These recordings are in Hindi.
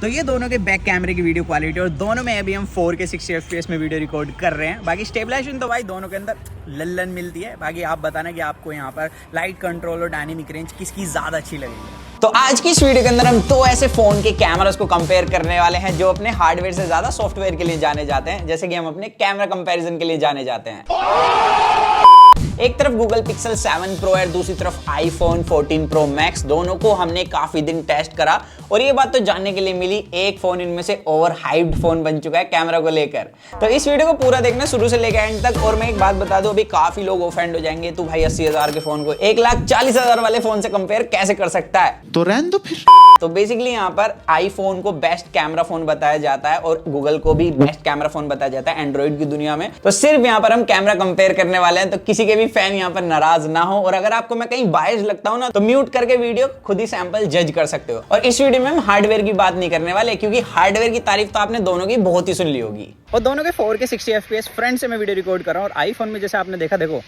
तो ये दोनों के बैक कैमरे की वीडियो क्वालिटी और दोनों में अभी हम 4K 60 FPS में वीडियो रिकॉर्ड कर रहे हैं। बाकी स्टेबलाइजेशन तो भाई दोनों के अंदर लल्लन मिलती है। बाकी आप बताना कि आपको यहाँ पर लाइट कंट्रोल और डायनेमिक रेंज किसकी ज़्यादा अच्छी लगेगी। तो आज की इस वीडियो के अंदर हम दो ऐसे फोन के कैमरास को कंपेयर करने वाले हैं जो अपने हार्डवेयर से ज्यादा सॉफ्टवेयर के लिए जाने जाते हैं, जैसे कि हम अपने कैमरा कंपैरिजन के लिए जाने जाते हैं। एक तरफ Google Pixel 7 Pro है, दूसरी तरफ iPhone 14 Pro Max। दोनों को हमने काफी दिन टेस्ट करा और ये बात तो जानने के लिए मिली, एक फोन इनमें से ओवर हाइप्ड फोन बन चुका है कैमरा को लेकर। तो इस वीडियो को पूरा देखना शुरू से लेकर एंड तक। और मैं एक बात बता दूं, अभी काफी लोग ऑफेंड हो जाएंगे, तू भाई 80,000 के फोन को 1,40,000 वाले फोन से कंपेयर कैसे कर सकता है। तो रहने दो फिर। तो बेसिकली यहाँ पर आईफोन को बेस्ट कैमरा फोन बताया जाता है और गूगल को भी बेस्ट कैमरा फोन बताया जाता है एंड्रॉइड की दुनिया में। तो सिर्फ यहाँ पर हम कैमरा कंपेयर करने वाले हैं, तो किसी के भी फैन यहाँ पर नाराज ना हो। और अगर आपको मैं कहीं बायस लगता हूं ना, तो म्यूट करके वीडियो खुद ही सैंपल जज कर सकते हो। और इस वीडियो में हम हार्डवेयर की बात नहीं करने वाले, क्योंकि हार्डवेयर की तारीफ तो आपने दोनों की बहुत ही सुन ली होगी। और दोनों के 4K 60 FPS फ्रंट से मैं वीडियो रिकॉर्ड कर रहा हूँ। और आईफोन में जैसे आपने देखा, देखो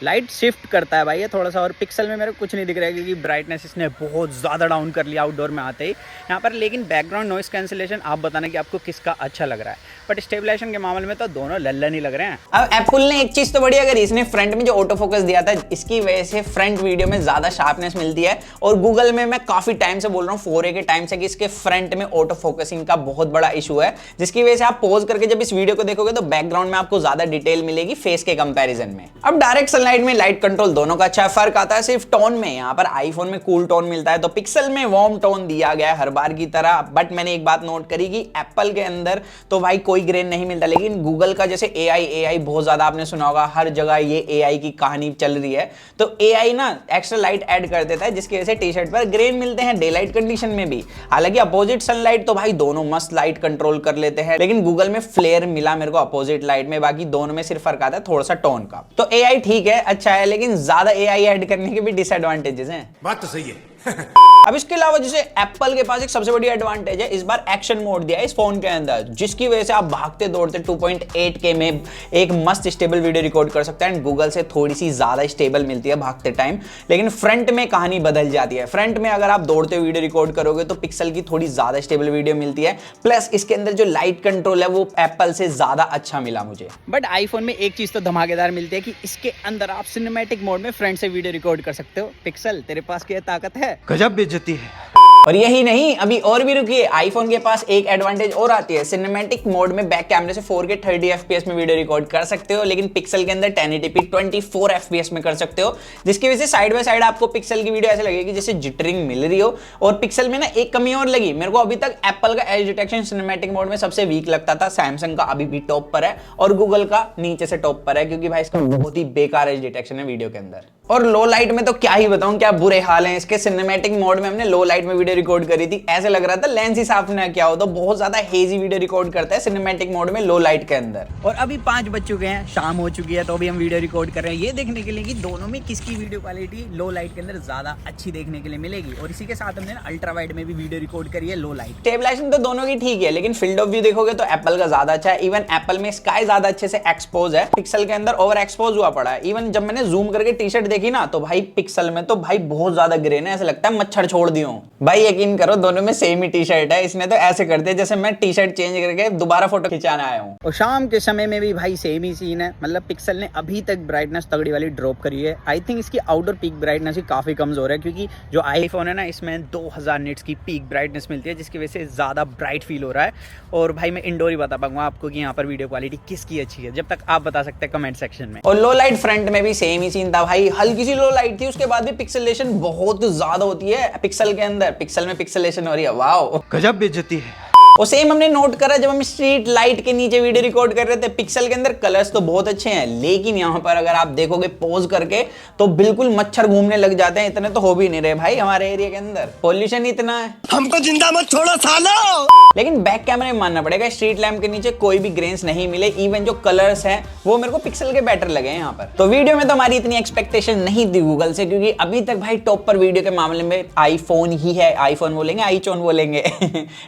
लाइट शिफ्ट करता है भाई ये थोड़ा सा। और पिक्सल में मेरे को कुछ नहीं दिख रहा है क्योंकि ब्राइटनेस इसने बहुत ज़्यादा डाउन कर लिया आउटडोर में आते ही यहाँ पर। लेकिन बैकग्राउंड नॉइस कैंसिलेशन आप बताना कि आपको किसका अच्छा लग रहा है। बट स्टेबलाइजेशन के मामले में तो दोनों लल्लन ही लग रहे हैं। अब एप्पल ने एक चीज तो बढ़िया करी, इसने फ्रंट में जो ऑटो फोकस दिया था, इसकी वजह से फ्रंट वीडियो में ज्यादा शार्पनेस मिलती है। और गूगल में मैं काफी टाइम से बोल रहा हूँ, 4A के टाइम से, कि इसके फ्रंट में ऑटो फोकसिंग का बहुत बड़ा इशू है, जिसकी वजह से आप पॉज करके जब इस वीडियो को देखोगे तो बैकग्राउंड में आपको ज्यादा डिटेल मिलेगी फेस के कंपैरिजन में। अब डायरेक्ट सनलाइट में लाइट कंट्रोल दोनों का अच्छा फर्क आता है सिर्फ टोन में। यहाँ पर आईफोन में कूल टोन मिलता है, तो पिक्सल में वार्म टोन दिया गया है हर बार की तरह। बट मैंने एक बात नोट करी कि एप्पल के अंदर तो भाई कोई ग्रेन नहीं मिलता, लेकिन गूगल का जैसे AI बहुत ज्यादा आपने सुना होगा, हर जगह ये AI की कहानी चल रही है। तो AI ना एक्स्ट्रा लाइट ऐड कर देता है, जिसकी वजह से टी शर्ट पर ग्रेन मिलते हैं डे लाइट कंडीशन में भी। हालांकि अपोजिट सनलाइट तो भाई दोनों मस्त लाइट कंट्रोल कर लेते हैं, लेकिन गूगल में फ्लेयर मिला मेरे को अपोजिट लाइट में। बाकी दोनों में सिर्फ फर्क आता है थोड़ा सा टोन का। तो AI ठीक है, अच्छा है, लेकिन ज्यादा AI ऐड करने के भी डिसएडवांटेजेस हैं। बात तो सही है। अब इसके अलावा जैसे एप्पल के पास एक सबसे बड़ी एडवांटेज है, इस बार एक्शन मोड दिया है इस फोन के अंदर, जिसकी वजह से आप भागते दौड़ते 2.8K में एक मस्त स्टेबल वीडियो रिकॉर्ड कर सकते हैं। गूगल से थोड़ी सी ज्यादा स्टेबल मिलती है भागते टाइम, लेकिन फ्रंट में कहानी बदल जाती है। फ्रंट में अगर आप दौड़ते वीडियो रिकॉर्ड करोगे तो पिक्सल की थोड़ी ज्यादा स्टेबल वीडियो मिलती है। प्लस इसके अंदर जो लाइट कंट्रोल है वो एप्पल से ज्यादा अच्छा मिला मुझे। बट आईफोन में एक चीज तो धमाकेदार मिलती है कि इसके अंदर आप सिनेमैटिक मोड में फ्रंट से वीडियो रिकॉर्ड कर सकते हो। पिक्सल तेरे पास क्या ताकत है? गजब बेइज्जती है। और यही नहीं, अभी और भी रुकिए, आईफोन के पास एक एडवांटेज और आती है। सिनेमैटिक मोड में बैक कैमरे से 4K 30 FPS में वीडियो रिकॉर्ड कर सकते हो, लेकिन पिक्सल के अंदर 1080p 24 FPS में कर सकते हो, जिसकी वजह से साइड बाय साइड आपको पिक्सल की वीडियो ऐसे लगेगी जैसे जिटरिंग मिल रही हो। और पिक्सल में ना एक कमी और लगी मेरे को, अभी तक एप्पल का एज डिटेक्शन सिनेमैटिक मोड में सबसे वीक लगता था। सैमसंग का अभी भी टॉप पर है और गूगल का नीचे से टॉप पर है, क्योंकि भाई इसका बहुत ही बेकार एज डिटेक्शन है वीडियो के अंदर। और लो लाइट में तो क्या ही बताऊं, क्या बुरे हाल हैं इसके। सिनेमैटिक मोड में हमने लो लाइट में वीडियो रिकॉर्ड करी थी, ऐसे लग रहा था लेंस ही साफ ना किया हो। तो बहुत ज्यादा हेजी वीडियो रिकॉर्ड करता है सिनेमैटिक मोड में लो लाइट के अंदर। और अभी 5 बज चुके हैं, शाम हो चुकी है, तो अभी हम वीडियो रिकॉर्ड कर रहे हैं ये देखने के लिए कि दोनों में किसकी वीडियो क्वालिटी लो लाइट के अंदर ज्यादा अच्छी देखने के लिए मिलेगी। और इसी के साथ हमने अल्ट्रा वाइड में भी वीडियो रिकॉर्ड करी है लो लाइट। स्टेबलाइजेशन तो दोनों की ठीक है, लेकिन फील्ड ऑफ व्यू देखोगे तो एप्पल का ज्यादा अच्छा है। इवन एप्पल में स्काई ज्यादा अच्छे से एक्सपोज है, पिक्सल के अंदर ओवर एक्सपोज हुआ पड़ा है। इवन जब मैंने जूम करके टी शर्ट देखी ना, तो भाई पिक्सल में तो भाई बहुत ज्यादा ग्रेन है, ऐसा लगता है मच्छर छोड़ दियो। भाई यकीन करो दोनों में सेम ही टी शर्ट है। इसने तो ऐसे कर दिया जैसे मैं टी शर्ट चेंज करके दोबारा फोटो खिंचाने आया हूँ। और शाम के समय में भी भाई सेम ही सीन है। मतलब पिक्सल ने अभी तक ब्राइटनेस तगड़ी वाली ड्रॉप करी है। आई थिंक इसकी आउटडोर पीक ब्राइटनेस ही काफी कमजोर है, क्योंकि जो आईफोन है ना, इसमें 2000 निट्स की पीक ब्राइटनेस मिलती है, जिसकी वजह से ज्यादा ब्राइट फील हो रहा है। और भाई मैं इंडोर ही बता पाऊंगा आपको कि यहाँ पर वीडियो क्वालिटी किसकी अच्छी है, जब तक आप बता सकते हैं कमेंट सेक्शन में। और लो लाइट फ्रंट में भी सेम ही सीन था भाई, हल्की सी लो लाइट थी, उसके बाद भी पिक्सेलेशन बहुत ज्यादा होती है पिक्सल के अंदर। पिक्सल में पिक्सेलेशन हो रही है, वाओ गजब बेइज्जती है। और सेम हमने नोट करा जब हम स्ट्रीट लाइट के नीचे वीडियो रिकॉर्ड कर रहे थे। पिक्सल के अंदर कलर्स तो बहुत अच्छे हैं, लेकिन यहाँ पर अगर आप देखोगे पोज करके तो बिल्कुल मच्छर घूमने लग जाते हैं। इतने तो हो भी नहीं रहे भाई हमारे एरिया के अंदर, पॉल्यूशन इतना है। हमको जिंदा मत छोड़ो सालो। लेकिन बैक कैमरे में मानना पड़ेगा, स्ट्रीट लैम्प के नीचे कोई भी ग्रेन्स नहीं मिले। इवन जो कलर्स हैं वो मेरे को पिक्सल के बेटर लगे हैं यहाँ पर। तो वीडियो में तो हमारी इतनी एक्सपेक्टेशन नहीं थी गूगल से, क्योंकि अभी तक भाई टॉप पर वीडियो के मामले में आईफोन ही है। आईफोन बोलेंगे, आईचोन बोलेंगे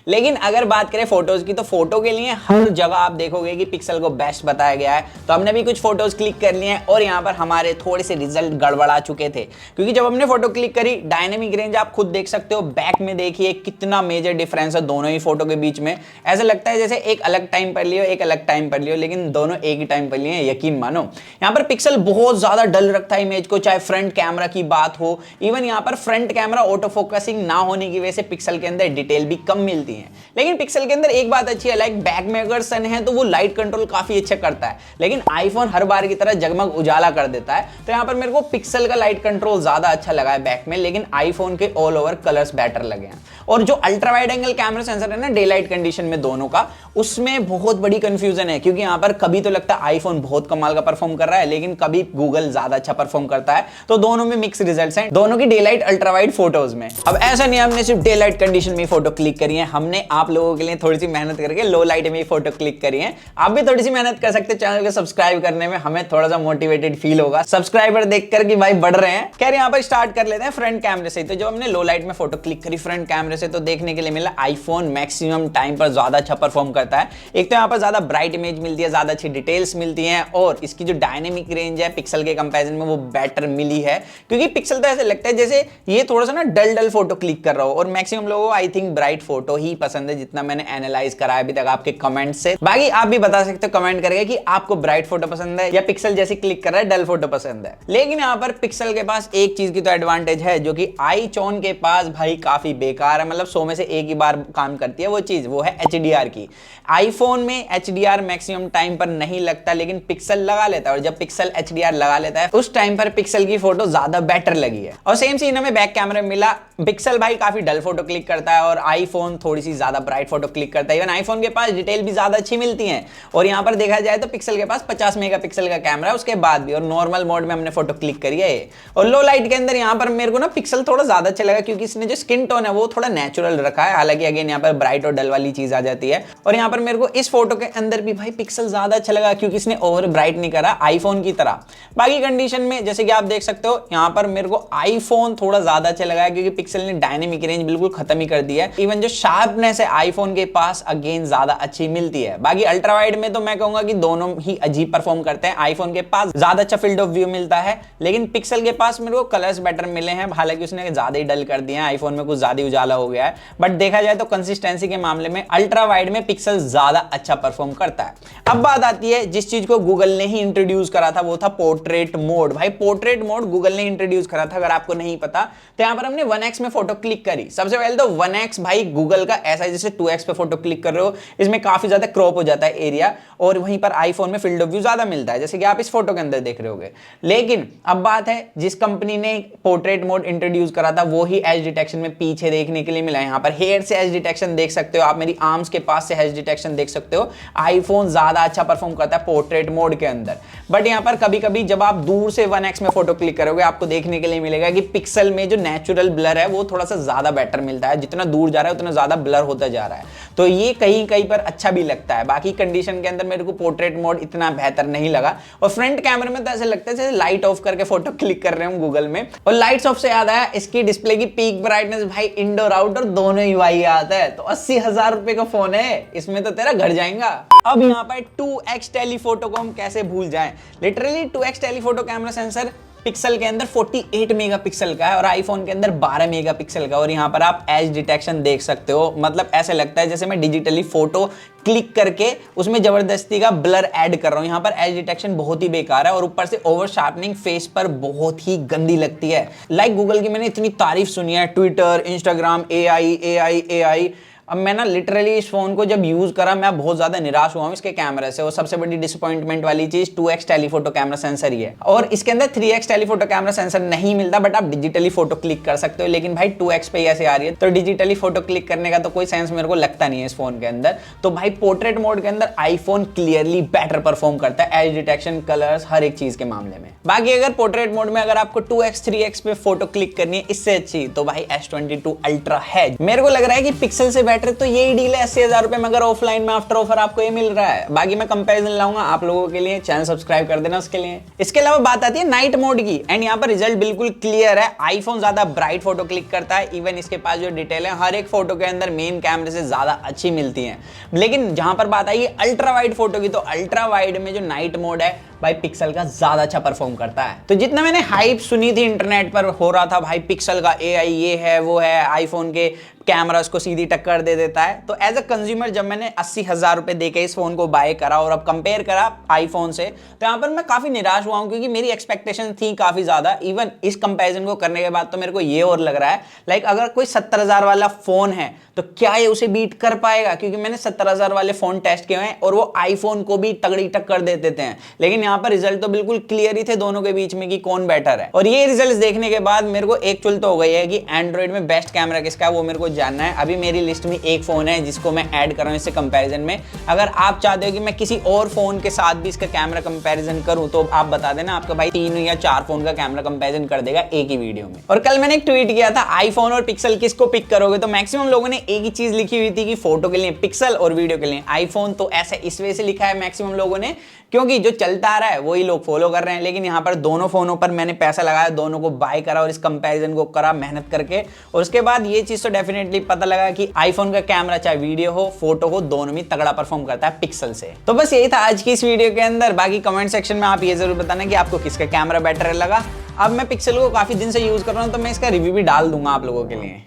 लेकिन अगर बात करें फोटोज की, तो फोटो के लिए हर जगह आप देखोगे कि पिक्सल को बेस्ट बताया गया है। तो हमने भी कुछ फोटोज क्लिक कर लिए हैं और यहाँ पर हमारे थोड़े से रिजल्ट गड़बड़ा चुके थे, क्योंकि जब हमने फोटो क्लिक करी डायनेमिक रेंज आप खुद देख सकते हो, बैक में देखिए कितना मेजर डिफरेंस है दोनों ही फोटो के बीच में। ऐसा लगता है जैसे एक अलग टाइम पर लियो, एक अलग टाइम पर लियो, लेकिन दोनों एक ही टाइम पर लिए, यकीन मानो। यहाँ पर पिक्सल बहुत ज्यादा डल रखता है इमेज को, चाहे फ्रंट कैमरा की बात हो, इवन यहाँ पर फ्रंट कैमरा ऑटो फोकसिंग ना होने की वजह से पिक्सल के अंदर डिटेल भी कम मिलती है। लेकिन पिक्सल के अंदर एक बात अच्छी है, लाइक बैक में अगर सन है तो वो लाइट कंट्रोल काफी अच्छा करता है, लेकिन आईफोन हर बार की तरह जगमग उजाला कर देता है। तो यहाँ पर मेरे को पिक्सल का लाइट कंट्रोल ज्यादा अच्छा लगा है बैक में, लेकिन आईफोन के ऑल ओवर कलर्स बेटर लगे हैं। और जो ultra wide angle camera sensor है ना डे लाइट कंडीशन में दोनों का, उसमें बहुत बड़ी कंफ्यूजन है, क्योंकि यहाँ पर कभी तो लगता है आईफोन बहुत कमाल का परफॉर्म कर रहा है, लेकिन कभी गूगल ज्यादा अच्छा परफॉर्म करता है। तो दोनों में मिक्स रिजल्ट्स हैं दोनों की day light ultra wide photos में। अब ऐसा नहीं हमने सिर्फ डे लाइट कंडीशन में फोटो क्लिक करी है, हमने आप लोगों के लिए थोड़ी सी मेहनत करके लो लाइट में फोटो क्लिक करी है। आप भी थोड़ी सी मेहनत कर सकते हैं चैनल को सब्सक्राइब करने में, हमें थोड़ा सा मोटिवेटेड फील होगा सब्सक्राइबर देखकर कि भाई बढ़ रहे हैं। खैर यहाँ पर स्टार्ट कर लेते हैं फ्रंट कैमरे से। तो जब हमने लो लाइट में फोटो क्लिक करी फ्रंट कैमरे से, तो देखने के लिए मिला आईफोन मैक्सिमम टाइम पर ज्यादा अच्छा परफॉर्म करता है। एक तो यहाँ पर ज्यादा ब्राइट इमेज मिलती है, ज्यादा अच्छी डिटेल्स मिलती हैं, और इसकी जो डायनेमिक रेंज है पिक्सल के कंपैरिजन में वो बेटर मिली है, क्योंकि पिक्सल तो ऐसे लगता है जैसे ये थोड़ा सा ना डल डल फोटो क्लिक कर रहा हो, और मैक्सिमम लोगों को आई थिंक ब्राइट फोटो ही पसंद है, जितना मैंने एनालाइज करा है अभी तक आपके कमेंट से। बाकी आप भी बता सकते हो कमेंट करके कि आपको ब्राइट फोटो पसंद है या पिक्सल जैसे क्लिक कर रहा है डल फोटो पसंद है। लेकिन यहाँ पर पिक्सल के पास एक चीज की तो एडवांटेज है जो कि आईचोन के पास भाई काफी बेकार है, मतलब 100 में से एक ही बार काम करती है वो है HDR की। आईफोन में HDR मैक्सिमम टाइम पर नहीं लगता, लेकिन पिक्सल लगा लेता है, और जब पिक्सल HDR लगा लेता है उस टाइम पर पिक्सल की फोटो ज्यादा बेटर लगी है। और सेम सीन हमें बैक कैमरे में मिला, पिक्सल भाई काफी डल फोटो क्लिक करता है और आईफोन थोड़ी सी ज्यादा ब्राइट फोटो क्लिक करता है। इवन आईफोन के पास डिटेल भी ज्यादा अच्छी मिलती है, और यहाँ पर देखा जाए तो पिक्सल के पास 50 मेगापिक्सल का कैमरा है उसके बाद भी, और नॉर्मल मोड में हमने फोटो क्लिक करी है। और लो लाइट के अंदर यहाँ पर मेरे को ना पिक्सल थोड़ा ज्यादा अच्छा लगा, क्योंकि इसने जो स्किन टोन है वो थोड़ा नेचुरल रखा है। हालांकि अगेन यहाँ पर ब्राइट और डल वाली चीज आ जाती है। और यहाँ पर मेरे को इस फोटो के अंदर भी भाई पिक्सल ज्यादा अच्छा लगा, क्योंकि इसने ओवर ब्राइट नहीं करा आईफोन की तरह। बाकी कंडीशन में जैसे कि आप देख सकते हो यहाँ पर मेरे को आईफोन थोड़ा ज्यादा अच्छा लगा है, क्योंकि पिक्सल ने डायनेमिक रेंज बिल्कुल खत्म ही कर दिया है। इवन जो शार्पनेस है आईफोन के पास अगेन ज्यादा अच्छी मिलती है। बाकी अल्ट्रा वाइड में तो मैं कहूंगा कि दोनों ही अजीब परफॉर्म करते हैं। आईफोन के पास ज्यादा अच्छा फील्ड ऑफ व्यू मिलता है, लेकिन पिक्सल के पास मेरे को कलर्स बेटर मिले हैं। हालांकि उसने ज्यादा ही डल कर दिया है, आईफोन में कुछ ज्यादा उजाला हो गया है, बट देखा जाए तो कंसिस्टेंसी के मामले में अल्ट्रा वाइड में पिक्सल ज्यादा अच्छा परफॉर्म करता है। अब बात आती है जिस चीज को गूगल ने ही इंट्रोड्यूस करा था, वो था पोर्ट्रेट मोड। भाई पोर्ट्रेट मोड गूगल ने इंट्रोड्यूस करा था, अगर आपको नहीं पता तो यहाँ पर हमने 1x में फोटो क्लिक करी। सबसे पहले तो 1x भाई गूगल का ऐसा है जैसे 2x पे फोटो क्लिक कर रहे हो, इसमें काफी ज्यादा क्रॉप हो जाता है एरिया, और वहीं पर आईफोन में फील्ड ऑफ व्यू ज्यादा मिलता है, जैसे कि आप इस फोटो के अंदर देख रहे होगे। लेकिन अब बात है जिस कंपनी ने पोर्ट्रेट मोड इंट्रोड्यूस करा था वो ही एज डिटेक्शन में पीछे देखने के लिए मिला है। यहाँ पर हेयर से एज डिटेक्शन देख सकते हो आप, मेरी आर्म्स के पास से एज डिटेक्शन देख सकते हो। आईफोन ज्यादा अच्छा परफॉर्म करता है पोर्ट्रेट मोड के अंदर। बट यहाँ पर कभी कभी जब आप दूर से 1x में फोटो क्लिक करोगे आपको देखने के लिए मिलेगा कि पिक्सल में जो नेचुरल ब्लर है वो थोड़ा सा ज्यादा बेटर मिलता है, जितना दूर जा रहा है उतना ज्यादा ब्लर होता जा रहा है। तो ये कहीं कहीं पर अच्छा भी लगता है। बाकी कंडीशन के अंदर मेरे को पोर्ट्रेट मोड इतना बेहतर नहीं लगा। और फ्रंट कैमरे में तो ऐसा लगता है जैसे लाइट ऑफ करके फोटो क्लिक कर रहे हो गूगल में। और लाइट्स ऑफ से याद आया, इसकी डिस्प्ले की पीक ब्राइटनेस भाई इंडोर आउटडोर दोनों ही भाई आता है। तो 80,000 रुपए का फोन है, इसमें तो तेरा घर जाएगा। अब यहाँ पर 2x टेलीफोटो को हम कैसे भूल जाएं। Literally 2x telephoto camera sensor pixel के अंदर 48 मेगापिक्सल का है और आईफोन के अंदर 12 मेगापिक्सल का। और यहाँ पर आप एज डिटेक्शन देख सकते हो, मतलब ऐसे लगता है जैसे मैं डिजिटली फोटो क्लिक करके उसमें जबरदस्ती का ब्लर ऐड कर रहा हूँ। यहाँ पर एज डिटेक्शन बहुत ही बेकार है, और ऊपर से ओवर शार्पनिंग फेस पर बहुत ही गंदी लगती है। लाइक गूगल की मैंने इतनी तारीफ सुनी है, ट्विटर, इंस्टाग्राम, AI। अब मैं ना लिटरली इस फोन को जब यूज करा मैं बहुत ज्यादा निराश हुआ हूं इसके कैमरे से। और सबसे बड़ी डिसअपॉइंटमेंट वाली चीज 2x टेलीफोटो कैमरा सेंसर ही है, और इसके अंदर 3x टेलीफोटो कैमरा सेंसर नहीं मिलता, बट आप डिजिटली फोटो क्लिक कर सकते हो। लेकिन भाई 2x पे ऐसे आ रही है, तो डिजिटली फोटो क्लिक करने का तो कोई सेंस मेरे को लगता नहीं है इस फोन के अंदर। तो भाई पोर्ट्रेट मोड के अंदर आईफोन क्लियरली बेटर परफॉर्म करता है, एज डिटेक्शन, कलर्स, हर एक चीज के मामले में। बाकी अगर पोर्ट्रेट मोड में अगर आपको 2x 3x पे फोटो क्लिक करनी है इससे अच्छी, तो भाई S22 अल्ट्रा है। मेरे को लग रहा है कि पिक्सल से बेटर तो यही डील है 80,000 रुपए में, अगर ऑफलाइन में आफ्टर ऑफर आपको ये मिल रहा है। बाकी मैं कंपैरिजन लाऊंगा आप लोगों के लिए, चैनल सब्सक्राइब कर देना उसके लिए। इसके अलावा बात आती है नाइट मोड की, एंड यहाँ पर रिजल्ट बिल्कुल क्लियर है। आईफोन ज्यादा ब्राइट फोटो क्लिक करता है, इवन इसके पास जो डिटेल है हर एक फोटो के अंदर मेन कैमरे से ज्यादा अच्छी मिलती है। लेकिन जहां पर बात आई अल्ट्रा वाइड फोटो की, तो अल्ट्रा वाइड में जो नाइट मोड है भाई पिक्सल का ज्यादा अच्छा परफॉर्म करता है। तो जितना मैंने हाइप सुनी थी इंटरनेट पर हो रहा था भाई पिक्सल का एआई ये है वो है, आईफोन के कैमरा उसको सीधी टक्कर दे देता है, तो एज अ कंज्यूमर जब मैंने 80,000 रुपए देके इस फोन को बाय करा और अब कंपेयर करा आईफोन से, तो यहाँ पर मैं काफी निराश हुआ हूं, क्योंकि मेरी एक्सपेक्टेशन थी काफी ज्यादा। इवन इस कंपैरिजन को करने के बाद तो मेरे को ये और लग रहा है लाइक अगर कोई 70,000 वाला फोन है तो क्या ये उसे बीट कर पाएगा, क्योंकि मैंने 70,000 वाले फोन टेस्ट किए हैं और वो आईफोन को भी तगड़ी टक्कर दे देते हैं। लेकिन यहाँ पर रिजल्ट तो बिल्कुल क्लियर ही थे दोनों के बीच में कि कौन बेटर है। और ये रिजल्ट देखने के बाद मेरे को एक चुल तो हो गई है कि एंड्रॉइड में बेस्ट कैमरा किसका है वो मेरे को जानना है। अभी मेरी लिस्ट में एक फोन है जिसको मैं ऐड कर रहा हूं इससे कंपैरिजन में। अगर आप चाहते हो कि मैं किसी और फोन के साथ भी इसका कैमरा कंपैरिजन करूं तो आप बता देना, आपका भाई 3 या 4 फोन का कैमरा कंपैरिजन कर देगा एक ही वीडियो में। और कल मैंने एक ट्वीट किया था आईफोन और पिक्सल किसको पिक करोगे, तो मैक्सिमम लोगों ने एक ही चीज लिखी हुई थी कि फोटो के लिए पिक्सल और वीडियो के लिए आईफोन। तो ऐसे इस वजह से लिखा है मैक्सिमम लोगों ने क्योंकि जो चलता आ रहा है वही लोग फॉलो कर रहे हैं। लेकिन यहाँ पर दोनों फोनों पर मैंने पैसा लगाया, दोनों को बाय करा और इस कंपैरिजन को करा मेहनत करके, और उसके बाद ये चीज तो डेफिनेटली पता लगा कि आईफोन का कैमरा चाहे वीडियो हो फोटो हो दोनों में तगड़ा परफॉर्म करता है पिक्सल से। तो बस यही था आज की इस वीडियो के अंदर। बाकी कमेंट सेक्शन में आप ये जरूर बताना कि आपको किसका कैमरा बेटर लगा। अब मैं पिक्सल को काफी दिन से यूज कर रहा हूं तो मैं इसका रिव्यू भी डाल दूंगा आप लोगों के लिए।